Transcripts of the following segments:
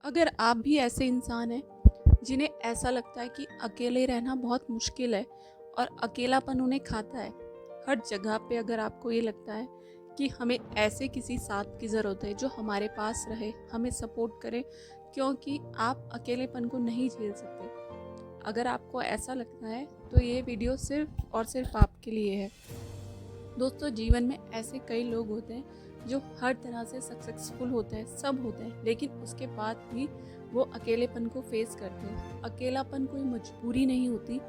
अगर आप भी ऐसे इंसान हैं जिन्हें ऐसा लगता है कि अकेले रहना बहुत मुश्किल है और अकेलापन उन्हें खाता है, हर जगह पे अगर आपको ये लगता है कि हमें ऐसे किसी साथ की ज़रूरत है जो हमारे पास रहे, हमें सपोर्ट करे, क्योंकि आप अकेलेपन को नहीं झेल सकते। अगर आपको ऐसा लगता है तो ये वीडियो सिर्फ और सिर्फ आपके लिए है। दोस्तों, जीवन में ऐसे कई लोग होते हैं जो हर तरह से सक्सेसफुल होते हैं, सब होते हैं, लेकिन उसके बाद भी वो अकेलेपन को फेस करते हैं। अकेलापन कोई मजबूरी नहीं होती,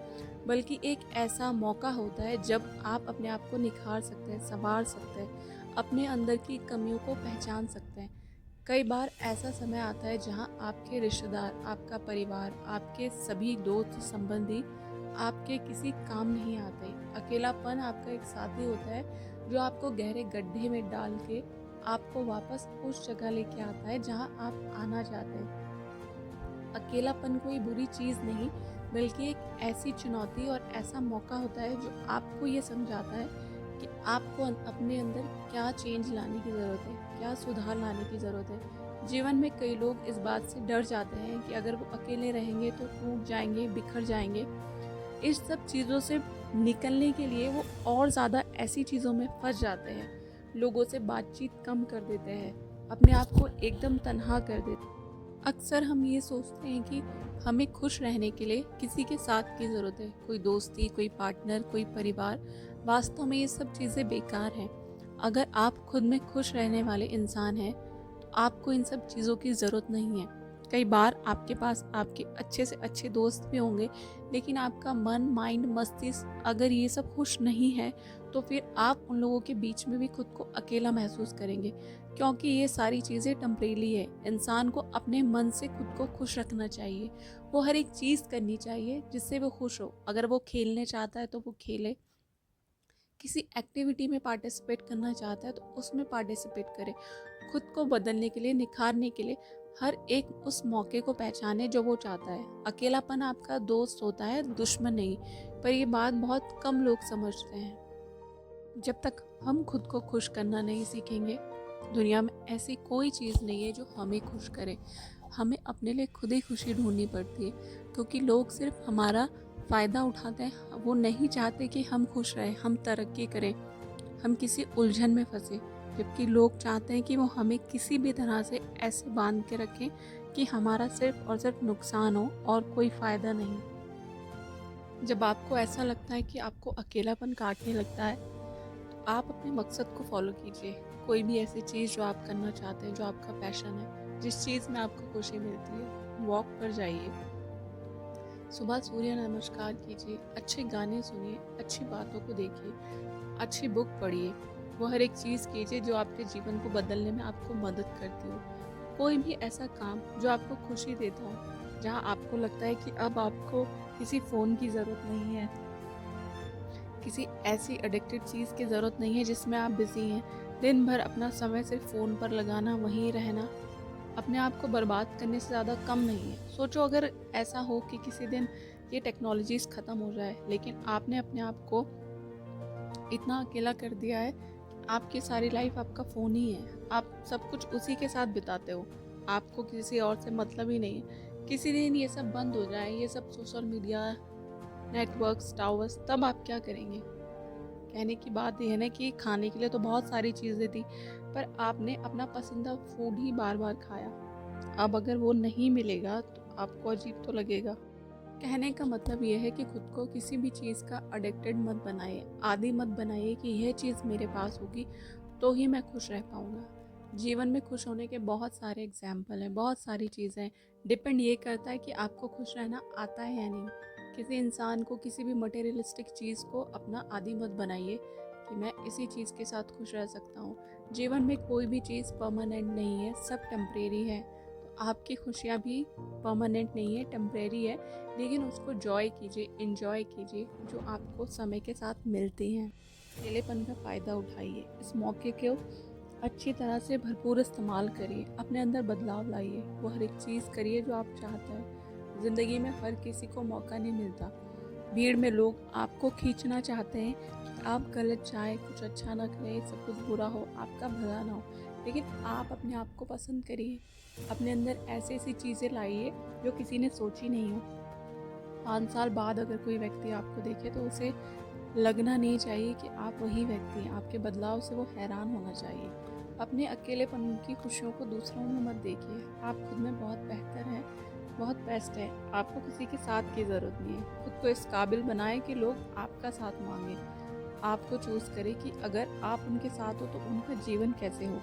बल्कि एक ऐसा मौका होता है जब आप अपने आप को निखार सकते हैं, संवार सकते हैं, अपने अंदर की कमियों को पहचान सकते हैं। कई बार ऐसा समय आता है जहां आपके रिश्तेदार, आपका परिवार, आपके सभी दोस्त संबंधी आपके किसी काम नहीं आते। अकेलापन आपका एक साथी होता है जो आपको गहरे गड्ढे में डाल के आपको वापस उस जगह लेके आता है जहां आप आना चाहते हैं। अकेलापन कोई बुरी चीज़ नहीं, बल्कि एक ऐसी चुनौती और ऐसा मौका होता है जो आपको ये समझाता है कि आपको अपने अंदर क्या चेंज लाने की ज़रूरत है, क्या सुधार लाने की ज़रूरत है। जीवन में कई लोग इस बात से डर जाते हैं कि अगर वो अकेले रहेंगे तो टूट जाएंगे, बिखर जाएंगे। इस सब चीज़ों से निकलने के लिए वो और ज़्यादा ऐसी चीज़ों में फंस जाते हैं, लोगों से बातचीत कम कर देते हैं, अपने आप को एकदम तन्हा कर देते हैं। अक्सर हम ये सोचते हैं कि हमें खुश रहने के लिए किसी के साथ की ज़रूरत है, कोई दोस्ती, कोई पार्टनर, कोई परिवार। वास्तव में ये सब चीज़ें बेकार हैं। अगर आप खुद में खुश रहने वाले इंसान हैं तो आपको इन सब चीज़ों की ज़रूरत नहीं है। कई बार आपके पास आपके अच्छे से अच्छे दोस्त भी होंगे, लेकिन आपका मन, माइंड, मस्तिष्क अगर ये सब खुश नहीं है तो फिर आप उन लोगों के बीच में भी खुद को अकेला महसूस करेंगे, क्योंकि ये सारी चीज़ें टेम्परेरी है। इंसान को अपने मन से खुद को खुश रखना चाहिए। वो हर एक चीज़ करनी चाहिए जिससे वो खुश हो। अगर वो खेलने चाहता है तो वो खेले, किसी एक्टिविटी में पार्टिसिपेट करना चाहता है तो उसमें पार्टिसिपेट करे। खुद को बदलने के लिए, निखारने के लिए हर एक उस मौके को पहचाने जो वो चाहता है। अकेलापन आपका दोस्त होता है, दुश्मन नहीं। पर ये बात बहुत कम लोग समझते हैं। जब तक हम खुद को खुश करना नहीं सीखेंगे, दुनिया में ऐसी कोई चीज़ नहीं है जो हमें खुश करे। हमें अपने लिए खुद ही खुशी ढूंढनी पड़ती है, क्योंकि लोग सिर्फ हमारा फ़ायदा उठाते हैं। वो नहीं चाहते कि हम खुश रहें, हम तरक्की करें, हम किसी उलझन में फंसे। जबकि लोग चाहते हैं कि वो हमें किसी भी तरह से ऐसे बांध के रखें कि हमारा सिर्फ और सिर्फ नुकसान हो और कोई फ़ायदा नहीं। जब आपको ऐसा लगता है कि आपको अकेलापन काटने लगता है, तो आप अपने मकसद को फॉलो कीजिए। कोई भी ऐसी चीज़ जो आप करना चाहते हैं, जो आपका पैशन है, जिस चीज़ में आपको खुशी मिलती है, वॉक पर जाइए। सुबह सूर्य नमस्कार कीजिए, अच्छे गाने सुनिए, अच्छी बातों को देखिए, अच्छी बुक पढ़िए। वो हर एक चीज़ कीजिए जो आपके जीवन को बदलने में आपको मदद करती हो। कोई भी ऐसा काम जो आपको खुशी देता हो, जहाँ आपको लगता है कि अब आपको किसी फ़ोन की ज़रूरत नहीं है, किसी ऐसी एडिक्टेड चीज़ की ज़रूरत नहीं है जिसमें आप बिज़ी हैं। दिन भर अपना समय सिर्फ फ़ोन पर लगाना, वहीं रहना, अपने आप को बर्बाद करने से ज़्यादा कम नहीं है। सोचो, अगर ऐसा हो कि किसी दिन ये टेक्नोलॉजीज़ ख़त्म हो जाए, लेकिन आपने अपने आप को इतना अकेला कर दिया है कि आपकी सारी लाइफ आपका फ़ोन ही है। आप सब कुछ उसी के साथ बिताते हो। आपको किसी और से मतलब ही नहीं है। किसी दिन ये सब बंद हो जाए, ये सब सोशल मीडिया, नेटवर्क्स, टावर्स, तब आप क्या करेंगे? कहने की बात ये है ना कि खाने के लिए तो बहुत सारी चीज़ें थी, पर आपने अपना पसंदीदा फूड ही बार-बार खाया। अब अगर वो नहीं मिलेगा तो आपको अजीब तो लगेगा। कहने का मतलब ये है कि खुद को किसी भी चीज़ का एडिक्टेड मत बनाइए, आदी मत बनाइए कि यह चीज़ मेरे पास होगी तो ही मैं खुश रह पाऊँगा। जीवन में खुश होने के बहुत सारे एग्जाम्पल हैं, बहुत सारी चीज़ें हैं। डिपेंड ये करता है कि आपको खुश रहना आता है या नहीं। किसी इंसान को, किसी भी मटेरियलिस्टिक चीज़ को अपना आदी मत बनाइए कि मैं इसी चीज़ के साथ खुश रह सकता हूँ। जीवन में कोई भी चीज़ परमानेंट नहीं है, सब टेम्परेरी है। तो आपकी खुशियाँ भी परमानेंट नहीं है, टेम्परेरी है, लेकिन उसको जॉय कीजिए, इंजॉय कीजिए जो आपको समय के साथ मिलती हैं। अकेलेपन का फ़ायदा उठाइए, इस मौके को अच्छी तरह से भरपूर इस्तेमाल करिए, अपने अंदर बदलाव लाइए, वो हर एक चीज़ करिए जो आप चाहते हैं। ज़िंदगी में हर किसी को मौका नहीं मिलता। भीड़ में लोग आपको खींचना चाहते हैं कि आप गलत जाएं, कुछ अच्छा ना करें, सब कुछ बुरा हो, आपका भला ना हो। लेकिन आप अपने आप को पसंद करिए। अपने अंदर ऐसी ऐसी चीज़ें लाइए जो किसी ने सोची नहीं हो। 5 साल बाद अगर कोई व्यक्ति आपको देखे तो उसे लगना नहीं चाहिए कि आप वही व्यक्ति हैं। आपके बदलाव से वो हैरान होना चाहिए। अपने अकेलेपन की खुशियों को दूसरों में मत देखिए। आप खुद में बहुत बेहतर हैं, बहुत बेस्ट है। आपको किसी के साथ की ज़रूरत नहीं है। खुद को इस काबिल बनाएं कि लोग आपका साथ मांगें। आपको चूज़ करें कि अगर आप उनके साथ हो तो उनका जीवन कैसे हो।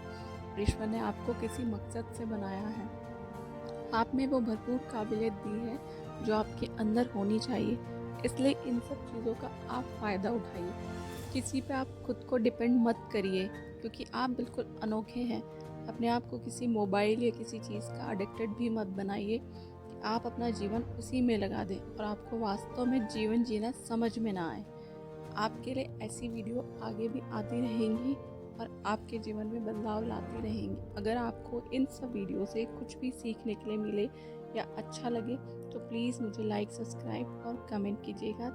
ईश्वर ने आपको किसी मकसद से बनाया है। आप में वो भरपूर काबिलियत दी है जो आपके अंदर होनी चाहिए। इसलिए इन सब चीज़ों का आप फ़ायदा उठाइए। किसी पे आप खुद को डिपेंड मत करिए, क्योंकि आप बिल्कुल अनोखे हैं। अपने आप को किसी मोबाइल या किसी चीज़ का एडिक्टेड भी मत बनाइए कि आप अपना जीवन उसी में लगा दें और आपको वास्तव में जीवन जीना समझ में ना आए। आपके लिए ऐसी वीडियो आगे भी आती रहेंगी और आपके जीवन में बदलाव लाती रहेंगी। अगर आपको इन सब वीडियो से कुछ भी सीखने के लिए मिले या अच्छा लगे तो प्लीज़ मुझे लाइक, सब्सक्राइब और कमेंट कीजिएगा।